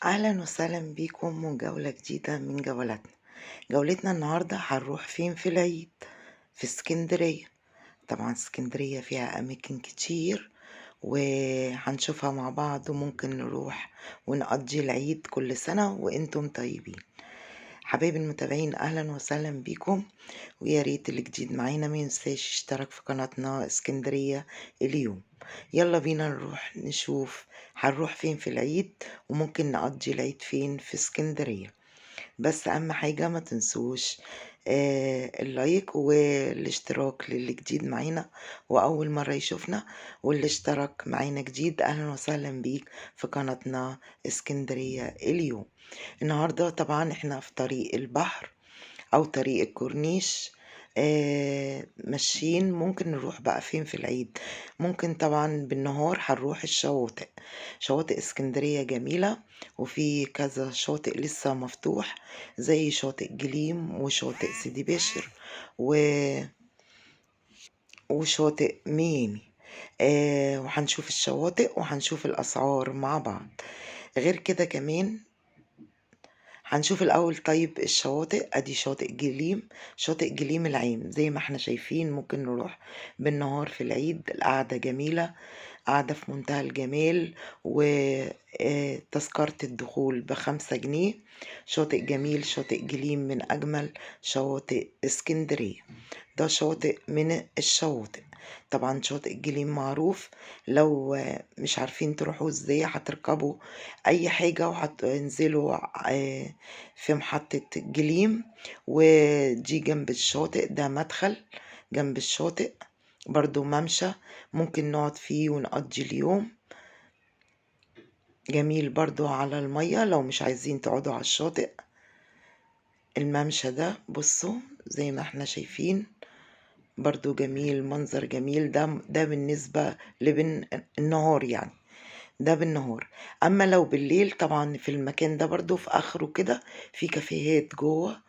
أهلا وسهلا بيكم وجولة جديدة من جولاتنا. جولتنا النهاردة هنروح فين في العيد؟ في اسكندرية. طبعا اسكندرية فيها أماكن كتير وهنشوفها مع بعض، وممكن نروح ونقضي العيد كل سنة وانتم طيبين. حبايبي المتابعين، أهلا وسهلا بيكم، ويا ريت اللي جديد معانا ما ينساش يشترك في قناتنا اسكندرية اليوم. يلا بينا نروح نشوف هنروح فين في العيد، وممكن نقضي العيد فين في اسكندرية. بس أهم حاجة ما تنسوش اللايك والاشتراك للي جديد معانا وأول مرة يشوفنا، واللي اشترك معانا جديد أهلا وسهلا بيك في قناتنا اسكندرية اليوم. النهاردة طبعا احنا في طريق البحر أو طريق الكورنيش. ماشيين. ممكن نروح بقى فين في العيد؟ ممكن طبعا بالنهار هنروح الشواطئ. شواطئ اسكندرية جميلة، وفي كذا شاطئ لسه مفتوح، زي شاطئ جليم وشاطئ سيدي بشر وشاطئ ميامي. وهنشوف الشواطئ وهنشوف الأسعار مع بعض. غير كده كمان هنشوف الأول. طيب الشواطئ، أدي شاطئ جليم، شاطئ جليم العين زي ما احنا شايفين. ممكن نروح بالنهار في العيد، القعدة جميلة، قاعدة في منتهى الجمال، وتذكرة الدخول ب5 جنيه. شاطئ جميل، شاطئ جليم من أجمل شواطئ اسكندرية. ده شاطئ من الشواطئ. طبعا شاطئ الجليم معروف. لو مش عارفين تروحوا ازاي، هتركبوا اي حاجة وهتنزلوا في محطة جليم، ودي جنب الشاطئ، ده مدخل جنب الشاطئ، برضو ممشى ممكن نقعد فيه ونقضي اليوم. جميل برضو على المية لو مش عايزين تقعدوا على الشاطئ. الممشى ده بصوا زي ما احنا شايفين، برضو جميل، منظر جميل. ده بالنسبة لبن النهار يعني، ده بالنهار. اما لو بالليل طبعا في المكان ده برضو في اخره كده في كافيهات جوه،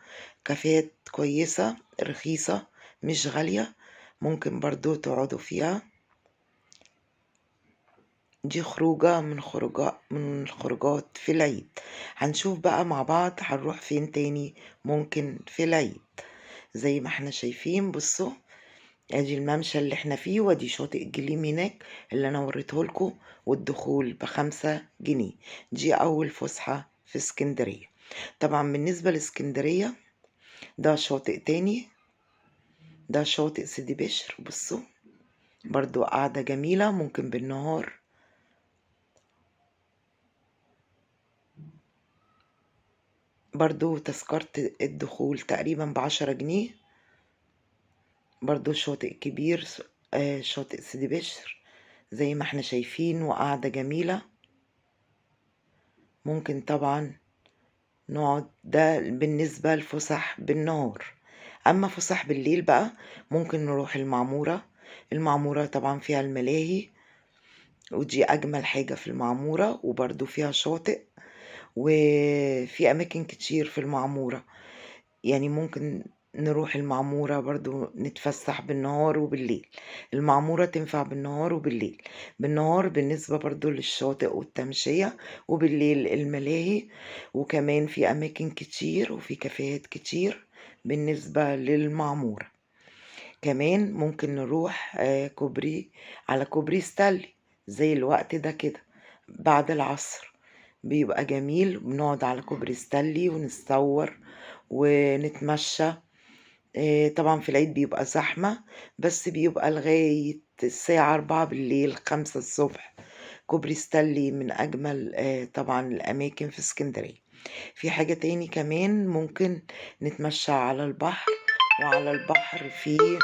كافيهات كويسة رخيصة مش غالية، ممكن برضو تقعدوا فيها. دي خروجة من الخروجات في العيد. هنشوف بقى مع بعض هنروح فين تاني ممكن في العيد. زي ما احنا شايفين بصوا، ادي الممشى اللي احنا فيه، وادي شاطئ الجليم هناك اللي انا وريتهولكوا، والدخول ب5 جنيه. دي اول فسحة في اسكندرية. طبعا بالنسبة لاسكندرية ده شاطئ تاني، ده شاطئ سيدي بشر. بصوا برضو قاعدة جميلة، ممكن بالنهار. برضو تذكرة الدخول تقريبا ب10 جنيه. برضو شاطئ كبير، شاطئ سيدي بشر زي ما احنا شايفين، وقاعدة جميلة. ممكن طبعا نقعد، ده بالنسبة لفسح بالنهار. أما فسح بالليل بقى ممكن نروح المعمورة. المعمورة طبعا فيها الملاهي، ودي أجمل حاجة في المعمورة، وبرضو فيها شاطئ، وفي أماكن كتير في المعمورة. يعني ممكن نروح المعمورة برضو نتفسح بالنهار وبالليل. المعمورة تنفع بالنهار وبالليل. بالنهار بالنسبة برضو للشاطئ والتمشية، وبالليل الملاهي، وكمان في أماكن كتير وفي كافيهات كتير بالنسبة للمعمورة. كمان ممكن نروح كوبري، على كوبري ستانلي زي الوقت ده كده بعد العصر، بيبقى جميل. بنقعد على كوبري ستانلي ونتصور ونتمشى. طبعا في العيد بيبقى زحمة، بس بيبقى لغاية الساعة 4 بالليل 5 الصبح. كوبري ستانلي من أجمل طبعا الأماكن في اسكندرية. في حاجة تاني كمان، ممكن نتمشى على البحر، وعلى البحر في